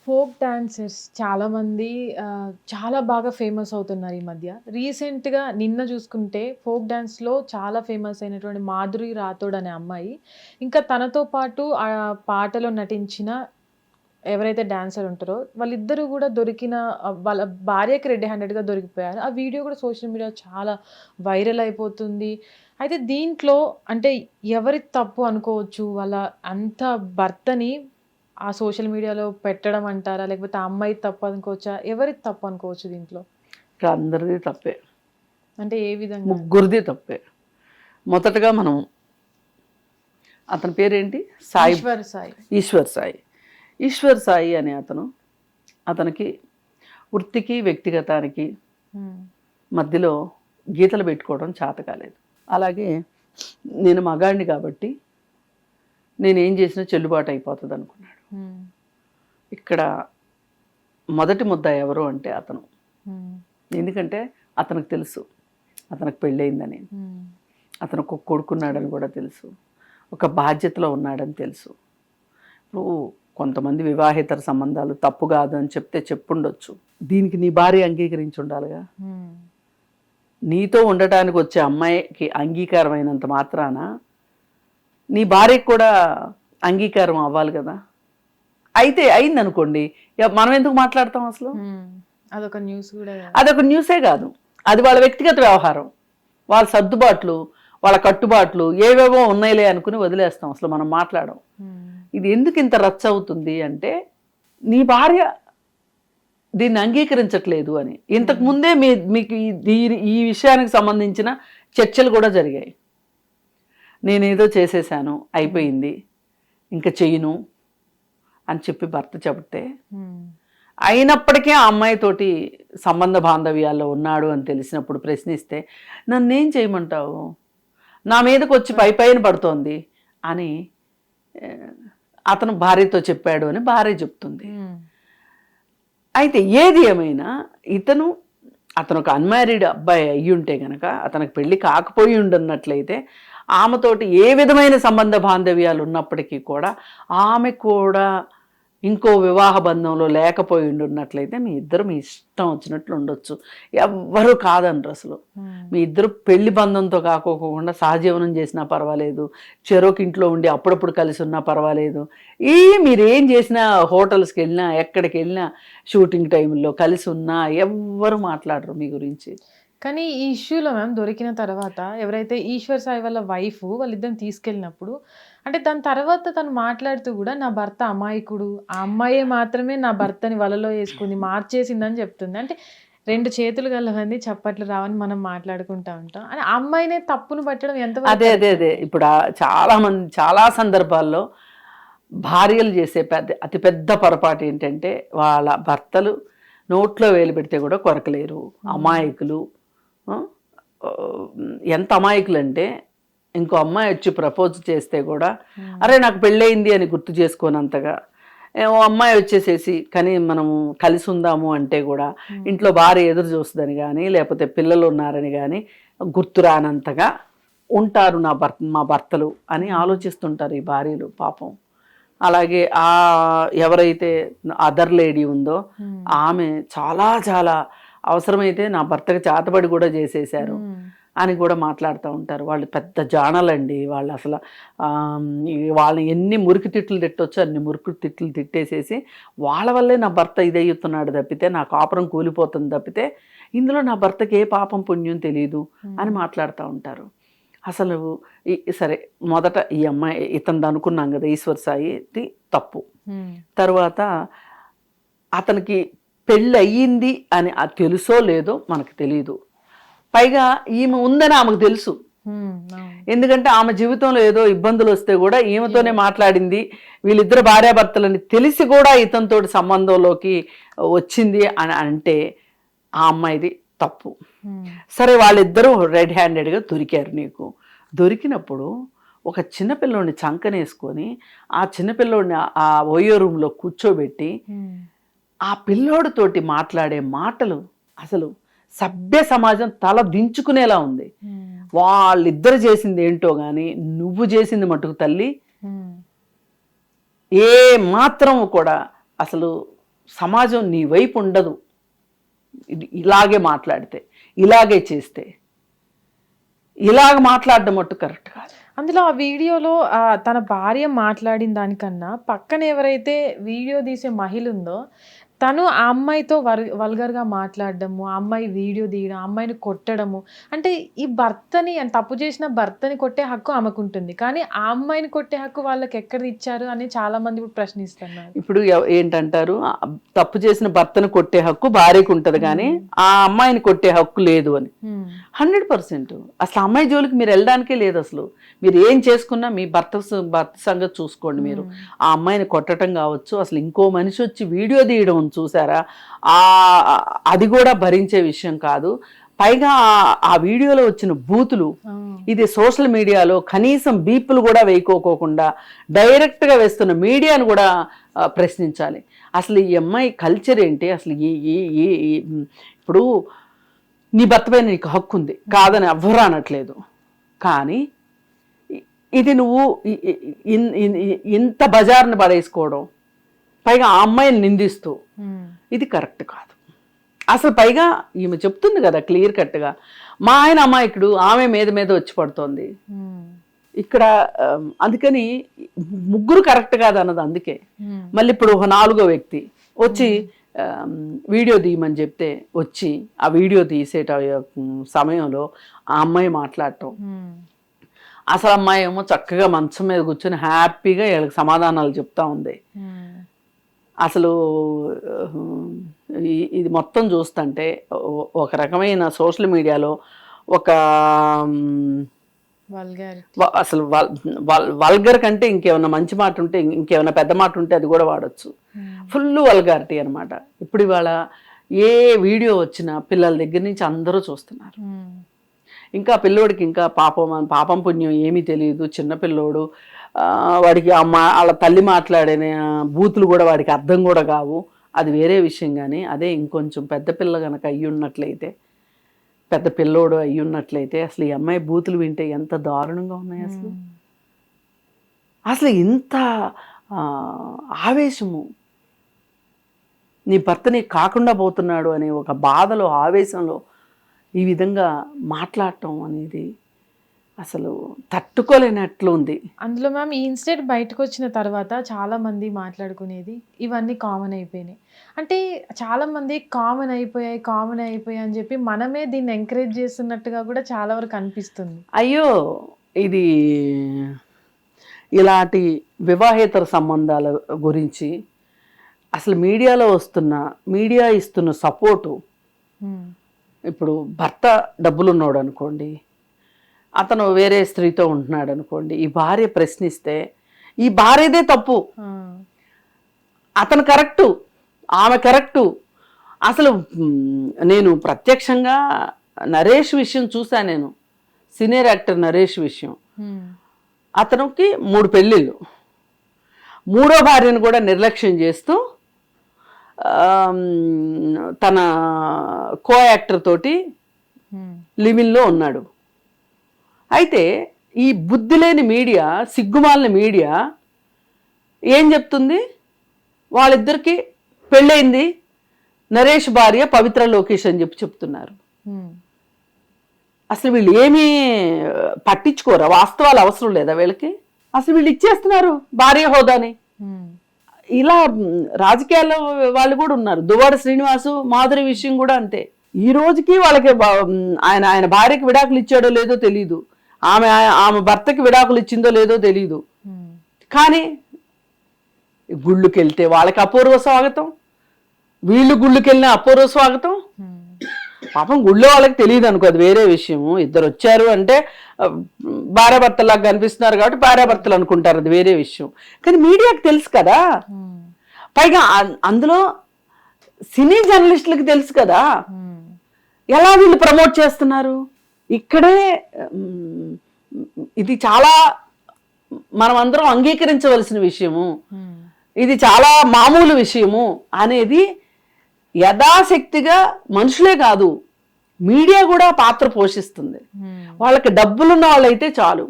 Folk dancers చాలామంది చాలా బాగా ఫేమస్ అవుతున్నారు ఈ మధ్య. రీసెంట్‌గా నిన్న చూసుకుంటే ఫోక్ డాన్స్‌లో చాలా ఫేమస్ అయినటువంటి మాధురి రాథోడ్ అనే అమ్మాయి, ఇంకా తనతో పాటు పాటలో నటించిన ఎవరైతే డాన్సర్ ఉంటారో వాళ్ళిద్దరూ గూడా దొరికిన వాళ్ళ భార్యకి రెడ్ హ్యాండెడ్‌గా దొరికిపోయారు. ఆ వీడియో గూడా సోషల్ మీడియాలో చాలా వైరల్ అయిపోతుంది. అయితే దీంట్లో అంటే ఎవరి తప్పు అనుకోవచ్చు? వాళ్ళ అంత భర్తని ఆ సోషల్ మీడియాలో పెట్టడం అంటారా? లేకపోతే ఆ అమ్మాయి తప్పు అనుకోవచ్చా? ఎవరిది తప్పు అనుకోవచ్చు దీంట్లో? ఇక్కడ అందరిది తప్పే, అంటే ఏ విధంగా? ముగ్గురిది తప్పే. మొదటగా మనం అతని పేరేంటి, సాయి, ఈశ్వర్ సాయి. ఈశ్వర్ సాయి. ఈశ్వర్ సాయి అనే అతనికి వృత్తికి వ్యక్తిగతానికి మధ్యలో గీతలు పెట్టుకోవడం చేత కాలేదు. అలాగే నేను మగాడిని కాబట్టి నేనేం చేసినా చెల్లుబాటు అయిపోతుంది అనుకున్నాడు. ఇక్కడ మొదటి ముద్ద ఎవరు అంటే అతను. ఎందుకంటే అతనికి తెలుసు అతనికి పెళ్ళయిందని, అతనికి ఒక కొడుకున్నాడని కూడా తెలుసు, ఒక బాధ్యతలో ఉన్నాడని తెలుసు. ఇప్పుడు కొంతమంది వివాహేతర సంబంధాలు తప్పు కాదు అని చెప్తే చెప్పుండొచ్చు, దీనికి నీ భార్య అంగీకరించి ఉండాలిగా. నీతో ఉండటానికి వచ్చే అమ్మాయికి అంగీకారం అయినంత మాత్రాన నీ భార్యకి కూడా అంగీకారం అవ్వాలి కదా. అయితే అయింది అనుకోండి, మనం ఎందుకు మాట్లాడతాం అసలు? అదొక న్యూస్ కూడా, అదొక న్యూసే కాదు, అది వాళ్ళ వ్యక్తిగత వ్యవహారం, వాళ్ళ సర్దుబాట్లు, వాళ్ళ కట్టుబాట్లు ఏవేవో ఉన్నాయిలే అనుకుని వదిలేస్తాం, అసలు మనం మాట్లాడం. ఇది ఎందుకు ఇంత రచ్చ అవుతుంది అంటే నీ భార్య దీన్ని అంగీకరించట్లేదు అని. ఇంతకు ముందే మీకు ఈ విషయానికి సంబంధించిన చర్చలు కూడా జరిగాయి. నేనేదో చేసేసాను, అయిపోయింది, ఇంకా చెయ్యను అని చెప్పి భర్త చెబితే, అయినప్పటికీ ఆ అమ్మాయితోటి సంబంధ బాంధవ్యాల్లో ఉన్నాడు అని తెలిసినప్పుడు ప్రశ్నిస్తే నన్నేం చేయమంటావు, నా మీదకి వచ్చి పైన పడుతోంది అని అతను భార్యతో చెప్పాడు అని భార్య చెప్తుంది. అయితే ఏది ఏమైనా అతను ఒక అన్మ్యారీడ్ అబ్బాయి అయ్యి ఉంటే గనక, అతనికి పెళ్లి కాకపోయి ఉండన్నట్లయితే, ఆమెతోటి ఏ విధమైన సంబంధ బాంధవ్యాలు ఉన్నప్పటికీ కూడా ఆమె కూడా ఇంకో వివాహ బంధంలో లేకపోయి ఉన్నట్లయితే మీ ఇద్దరు మీ ఇష్టం వచ్చినట్లు ఉండొచ్చు, ఎవ్వరూ కాదనరు అసలు. మీ ఇద్దరు పెళ్లి బంధంతో కాకోకుండా సహజీవనం చేసినా పర్వాలేదు, చెరోకి ఇంట్లో ఉండి అప్పుడప్పుడు కలిసి ఉన్నా పర్వాలేదు, మీరు ఏం చేసినా, హోటల్స్కి వెళ్ళినా ఎక్కడికి వెళ్ళినా షూటింగ్ టైంలో కలిసి ఉన్నా ఎవ్వరు మాట్లాడరు మీ గురించి. కానీ ఈ ఇష్యూలో మ్యామ్ దొరికిన తర్వాత ఎవరైతే ఈశ్వర్ సాయి వాళ్ళ వైఫ్ వాళ్ళిద్దరిని తీసుకెళ్ళినప్పుడు, అంటే దాని తర్వాత తను మాట్లాడుతూ కూడా నా భర్త అమాయకుడు, ఆ అమ్మాయే మాత్రమే నా భర్తని వలలో వేసుకుంది, మార్చేసిందని చెప్తుంది. అంటే రెండు చేతులు గలవని చప్పట్లు రావని మనం మాట్లాడుకుంటా ఉంటాం. అని ఆ అమ్మాయినే తప్పును పట్టడం ఎంత? అదే ఇప్పుడు చాలా సందర్భాల్లో భార్యలు చేసే అతిపెద్ద పొరపాటు ఏంటంటే, వాళ్ళ భర్తలు నోట్లో వేలు పెడితే కూడా కొరకలేరు, అమాయకులు. ఎంత అమాయకులు అంటే, ఇంకో అమ్మాయి వచ్చి ప్రపోజ్ చేస్తే కూడా అరే నాకు పెళ్ళయింది అని గుర్తు చేసుకోనంతగా, అమ్మాయి వచ్చేసేసి కానీ మనము కలిసి ఉందాము అంటే కూడా ఇంట్లో భార్య ఎదురు చూస్తుందని కానీ, లేకపోతే పిల్లలు ఉన్నారని కానీ గుర్తురానంతగా ఉంటారు మా భర్తలు అని ఆలోచిస్తుంటారు ఈ భార్యలు పాపం. అలాగే ఎవరైతే అదర్ లేడీ ఉందో ఆమె చాలా చాలా అవసరమైతే నా భర్తకి చేతబడి కూడా చేసేశారు అని కూడా మాట్లాడుతూ ఉంటారు. వాళ్ళు పెద్ద జానలండి, వాళ్ళు అసలు వాళ్ళని ఎన్ని మురికి తిట్లు తిట్టొచ్చో అన్ని మురికి తిట్లు తిట్టేసేసి వాళ్ళ వల్లే నా భర్త ఇదయ్యుతున్నాడు తప్పితే, నా కాపురం కూలిపోతుంది తప్పితే ఇందులో నా భర్తకి ఏ పాపం పుణ్యం తెలియదు అని మాట్లాడుతూ ఉంటారు. అసలు సరే, మొదట ఈ అమ్మాయి ఇతను అనుకున్నాం కదా ఈశ్వర్ సాయిది తప్పు. తర్వాత అతనికి పెళ్ళి అయ్యింది అని తెలుసో లేదో మనకు తెలియదు, పైగా ఈమె ఉందని ఆమెకు తెలుసు. ఎందుకంటే ఆమె జీవితంలో ఏదో ఇబ్బందులు వస్తే కూడా ఈమెతోనే మాట్లాడింది, వీళ్ళిద్దరు భార్యాభర్తలని తెలిసి కూడా ఇతనితోటి సంబంధంలోకి వచ్చింది అని అంటే ఆ అమ్మాయిది తప్పు. సరే, వాళ్ళిద్దరూ రెడ్ హ్యాండెడ్గా దొరికారు. నీకు దొరికినప్పుడు ఒక చిన్నపిల్లోడిని చంకనేసుకొని ఆ చిన్నపిల్లోడిని ఆ ఓయో రూమ్లో కూర్చోబెట్టి ఆ పిల్లోడితోటి మాట్లాడే మాటలు అసలు సభ్య సమాజం తల దించుకునేలా ఉంది. వాళ్ళిద్దరు చేసింది ఏంటో కానీ నువ్వు చేసింది మటుకు తల్లి ఏ మాత్రం కూడా అసలు సమాజం నీ వైపు ఉండదు ఇలాగే మాట్లాడితే, ఇలాగే చేస్తే. ఇలాగ మాట్లాడడం మట్టు కరెక్ట్ కాదు. అందులో ఆ వీడియోలో తన భార్య మాట్లాడిన దానికన్నా పక్కన ఎవరైతే వీడియో తీసే మహిళ ఉందో తను ఆ అమ్మాయితో వల్గర్గా మాట్లాడడము, ఆ అమ్మాయి వీడియో తీయడం, ఆ అమ్మాయిని కొట్టడము. అంటే ఈ భర్తని తప్పు చేసిన భర్తని కొట్టే హక్కు ఆమెకుంటుంది, కానీ ఆ అమ్మాయిని కొట్టే హక్కు వాళ్ళకి ఎక్కడ ఇచ్చారు అని చాలా మంది ఇప్పుడు ప్రశ్నిస్తున్నారు. ఇప్పుడు ఏంటంటారు, తప్పు చేసిన భర్తను కొట్టే హక్కు భార్యకు ఉంటది కానీ ఆ అమ్మాయిని కొట్టే హక్కు లేదు అని. 100%. అసలు అమ్మాయి జోలికి మీరు వెళ్ళడానికే లేదు. అసలు మీరు ఏం చేసుకున్నా మీ భర్త సంగతి చూసుకోండి. మీరు ఆ అమ్మాయిని కొట్టడం కావచ్చు, అసలు ఇంకో మనిషి వచ్చి వీడియో తీయడం చూసారా, అది కూడా భరించే విషయం కాదు. పైగా ఆ వీడియోలో వచ్చిన బూతులు, ఇది సోషల్ మీడియాలో కనీసం బీపులు కూడా వేయకోకుండా డైరెక్ట్గా వేస్తున్న మీడియాను కూడా ప్రశ్నించాలి. అసలు ఈ అమ్మాయి కల్చర్ ఏంటి అసలు? ఇప్పుడు నీ భర్త పైన నీకు హక్కు ఉంది కాదని ఎవ్వరూ అనట్లేదు, కానీ ఇది నువ్వు ఇంత బజార్ని పడేసుకోవడం, పైగా ఆ అమ్మాయిని నిందిస్తూ, ఇది కరెక్ట్ కాదు అసలు. పైగా ఈమె చెప్తుంది కదా క్లియర్ కట్గా, మా ఆయన అమాయకుడు, ఆమె మీద వచ్చి పడుతోంది ఇక్కడ. అందుకని ముగ్గురు కరెక్ట్ కాదు అన్నది. అందుకే మళ్ళీ ఇప్పుడు ఒక 4వ వ్యక్తి వచ్చి వీడియో తీయమని చెప్తే వచ్చి ఆ వీడియో తీసేట సమయంలో ఆ అమ్మాయి మాట్లాడటం, అసలు అమ్మాయి ఏమో చక్కగా మంచం మీద కూర్చొని హ్యాపీగా వీళ్ళకి సమాధానాలు చెప్తా ఉంది. అసలు ఇది మొత్తం చూస్తుంటే ఒక రకమైన సోషల్ మీడియాలో ఒక అసలు వల్గర్ కంటే ఇంకేమైనా మంచి మాట ఉంటే, ఇంకేమైనా పెద్ద మాట ఉంటే అది కూడా వాడచ్చు. ఫుల్ వల్గారిటీ అనమాట. ఇప్పుడు ఇవాళ ఏ వీడియో వచ్చినా పిల్లల దగ్గర నుంచి అందరూ చూస్తున్నారు. ఇంకా పిల్లోడికి ఇంకా పాపం పుణ్యం ఏమీ తెలియదు. చిన్నపిల్లోడు, వాడికి వాళ్ళ తల్లి మాట్లాడిన బూతులు కూడా వాడికి అర్థం కూడా కావు. అది వేరే విషయం. కానీ అదే ఇంకొంచెం పెద్ద పిల్ల కనుక అయ్యున్నట్లయితే, పెద్ద పిల్లోడు అయ్యున్నట్లయితే అసలు ఈ అమ్మాయి బూతులు వింటే ఎంత దారుణంగా ఉన్నాయి అసలు. అసలు ఇంత ఆవేశము, నీ భర్త నీకు కాకుండా పోతున్నాడు అనే ఒక బాధలో, ఆవేశంలో ఈ విధంగా మాట్లాడటం అనేది అసలు తట్టుకోలేనట్లు ఉంది. అందులో మ్యామ్ ఈ ఇన్సిడెంట్ బయటకు వచ్చిన తర్వాత చాలా మంది మాట్లాడుకునేది ఇవన్నీ కామన్ అయిపోయినాయి. అంటే చాలా మంది కామన్ అయిపోయాయి అని చెప్పి మనమే దీన్ని ఎంకరేజ్ చేస్తున్నట్టుగా కూడా చాలా వరకు అనిపిస్తుంది. అయ్యో, ఇది ఇలాంటి వివాహేతర సంబంధాల గురించి అసలు మీడియా ఇస్తున్న సపోర్టు. ఇప్పుడు భర్త డబ్బులున్నాడు అనుకోండి, అతను వేరే స్త్రీతో ఉంటున్నాడు అనుకోండి, ఈ భార్య ప్రశ్నిస్తే ఈ భార్యదే తప్పు, అతను కరెక్టు, ఆమె కరెక్టు. అసలు నేను ప్రత్యక్షంగా నరేష్ విషయం చూసా. నేను సీనియర్ యాక్టర్ నరేష్ విషయం. అతనికి 3 పెళ్ళిళ్ళు, 3వ భార్యను కూడా నిర్లక్ష్యం చేస్తూ తన కో యాక్టర్ తోటి లివిన్లో ఉన్నాడు. అయితే ఈ బుద్ధి లేని మీడియా, సిగ్గుమాలిన మీడియా ఏం చెప్తుంది, వాళ్ళిద్దరికి పెళ్ళయింది, నరేష్ భార్య పవిత్ర లోకేష్ అని చెప్తున్నారు. అసలు వీళ్ళు ఏమీ పట్టించుకోరా? వాస్తవాలు అవసరం లేదా వీళ్ళకి? అసలు వీళ్ళు ఇచ్చేస్తున్నారు భార్య హోదాని. ఇలా రాజకీయాల్లో వాళ్ళు కూడా ఉన్నారు. దువ్వాడ శ్రీనివాసు, మాధురి విషయం కూడా అంతే. ఈ రోజుకి వాళ్ళకి ఆయన భార్యకి విడాకులు ఇచ్చాడో లేదో తెలీదు, ఆమె భర్తకి విడాకులు ఇచ్చిందో లేదో తెలీదు. కానీ గుళ్ళుకి వెళ్తే వాళ్ళకి అపూర్వ స్వాగతం, వీళ్ళు గుళ్ళుకి వెళ్ళిన అపూర్వ స్వాగతం. పాపం గుళ్ళో వాళ్ళకి తెలియదు అనుకో, అది వేరే విషయము. ఇద్దరు వచ్చారు అంటే భార్యాభర్తలాగా కనిపిస్తున్నారు కాబట్టి భార్యాభర్తలు అనుకుంటారు, అది వేరే విషయం. కానీ మీడియాకి తెలుసు కదా, పైగా అందులో సినీ జర్నలిస్టులకి తెలుసు కదా ఎలా వీళ్ళు ప్రమోట్ చేస్తున్నారు. ఇక్కడే ఇది చాలా మనం అందరం అంగీకరించవలసిన విషయము, ఇది చాలా మామూలు విషయము అనేది యథాశక్తిగా మనుషులే కాదు మీడియా కూడా పాత్ర పోషిస్తుంది. వాళ్ళకి డబ్బులున్న వాళ్ళైతే చాలు,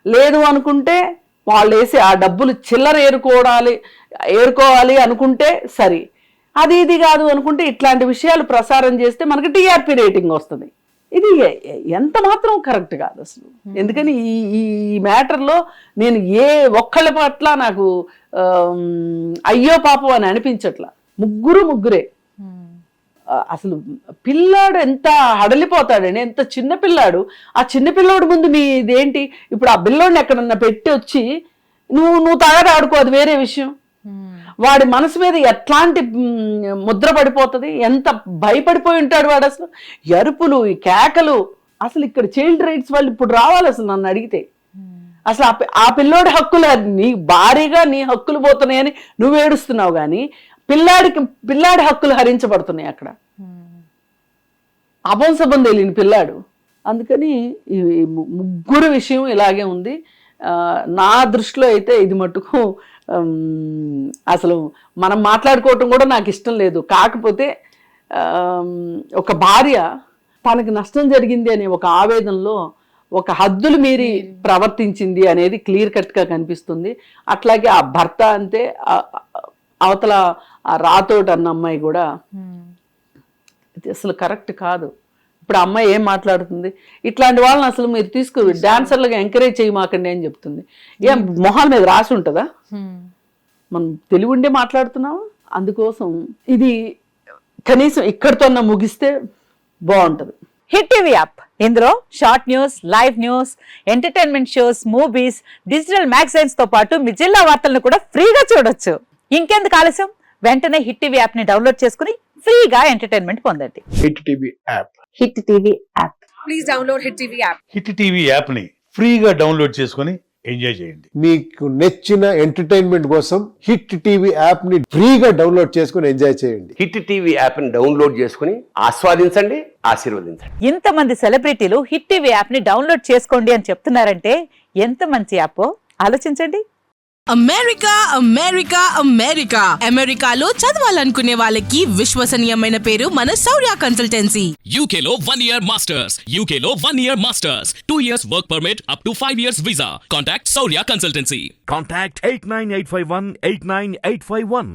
లేదు అనుకుంటే వాళ్ళు వేసి ఆ డబ్బులు చిల్లర ఏరుకోవాలి అనుకుంటే సరే, అది ఇది కాదు అనుకుంటే ఇట్లాంటి విషయాలు ప్రసారం చేస్తే మనకి టీఆర్పీ రేటింగ్ వస్తుంది. ఇది ఎంత మాత్రం కరెక్ట్ కాదు అసలు. ఎందుకని ఈ మ్యాటర్లో నేను ఏ ఒక్కళ్ళ పట్ల నాకు అయ్యో పాపం అని అనిపించట్లా. ముగ్గురే అసలు పిల్లాడు ఎంత హడలిపోతాడని, ఎంత చిన్న పిల్లాడు. ఆ చిన్న పిల్లోడి ముందు నీ ఇదేంటి? ఇప్పుడు ఆ పిల్లోడిని ఎక్కడన్నా పెట్టి వచ్చి నువ్వు తాగడ ఆడుకో, అది వేరే విషయం. వాడి మనసు మీద ఎట్లాంటి ముద్ర పడిపోతుంది, ఎంత భయపడిపోయి ఉంటాడు వాడు. అసలు అరుపులు, ఈ కేకలు. అసలు ఇక్కడ చైల్డ్ రైట్స్ వాళ్ళు ఇప్పుడు రావాలి అసలు నన్ను అడిగితే. అసలు ఆ పిల్లోడి హక్కులు, నీ భారీగా నీ హక్కులు పోతున్నాయని నువ్వు ఏడుస్తున్నావు, కానీ పిల్లాడి హక్కులు హరించబడుతున్నాయి అక్కడ. అపంసబం తెలియని పిల్లాడు. అందుకని ఈ ముగ్గురు విషయం ఇలాగే ఉంది. నా దృష్టిలో అయితే ఇది మట్టుకు అసలు మనం మాట్లాడుకోవటం కూడా నాకు ఇష్టం లేదు. కాకపోతే ఒక భార్య తనకి నష్టం జరిగింది అనే ఒక ఆవేదనలో ఒక హద్దులు మీరి ప్రవర్తించింది అనేది క్లియర్ కట్గా కనిపిస్తుంది. అట్లాగే ఆ భర్త అంతే, అవతల ఆ రాతోటి అన్న అమ్మాయి కూడా ఇది అసలు కరెక్ట్ కాదు. ఇప్పుడు అమ్మాయి ఏం మాట్లాడుతుంది, ఇట్లాంటి వాళ్ళని అసలు మీరు డాన్సర్లుగా ఎంకరేజ్ చేయమాకండి అని చెప్తుంది. ఏం మొహాల మీద రాసి ఉంటుందా? మనం తెలివి ఉండే మాట్లాడుతున్నావా? అందుకోసం ఇది కనీసం ఇక్కడితో ముగిస్తే బాగుంటది. హిట్ టీవీ యాప్, ఇందులో short news, live news, entertainment shows, movies, digital magazines తో పాటు మీ జిల్లా వార్తలను కూడా ఫ్రీగా చూడొచ్చు. ఇంకెందుకు ఆలస్యం, వెంటనే హిట్ టీవీ యాప్ ని డౌన్లోడ్ చేసుకుని ఫ్రీగా ఎంటర్టైన్మెంట్ పొందండి. Hit TV app. Hit TV app. Please download hit TV app. Hit TV app ని ఫ్రీగా డౌన్లోడ్ చేసుకొని ఎంజాయ్ చేయండి. మీకు నచ్చిన ఎంటర్టైన్మెంట్ కోసం హిట్ టీవీ యాప్ ని ఫ్రీగా డౌన్లోడ్ చేసుకొని ఎంజాయ్ చేయండి. హిట్ టీవీ యాప్ ని డౌన్లోడ్ చేసుకుని ఆస్వాదించండి, ఆశీర్వదించండి. ఇంతమంది సెలబ్రిటీలు హిట్ టీవీ యాప్ ని డౌన్లోడ్ చేసుకోండి అని చెప్తున్నారంటే ఎంత మంచి యాప్ ఆలోచించండి. అమెరికా అమెరికాలో చదవాలనుకునే వాళ్ళకి విశ్వసనీయమైన పేరు మన శౌర్య కన్సల్టెన్సీ. UK లో 1 year masters, UK లో 1 year masters, 2 years work permit up to 5 years visa. Contact Saurya Consultancy. Contact 89851 89851.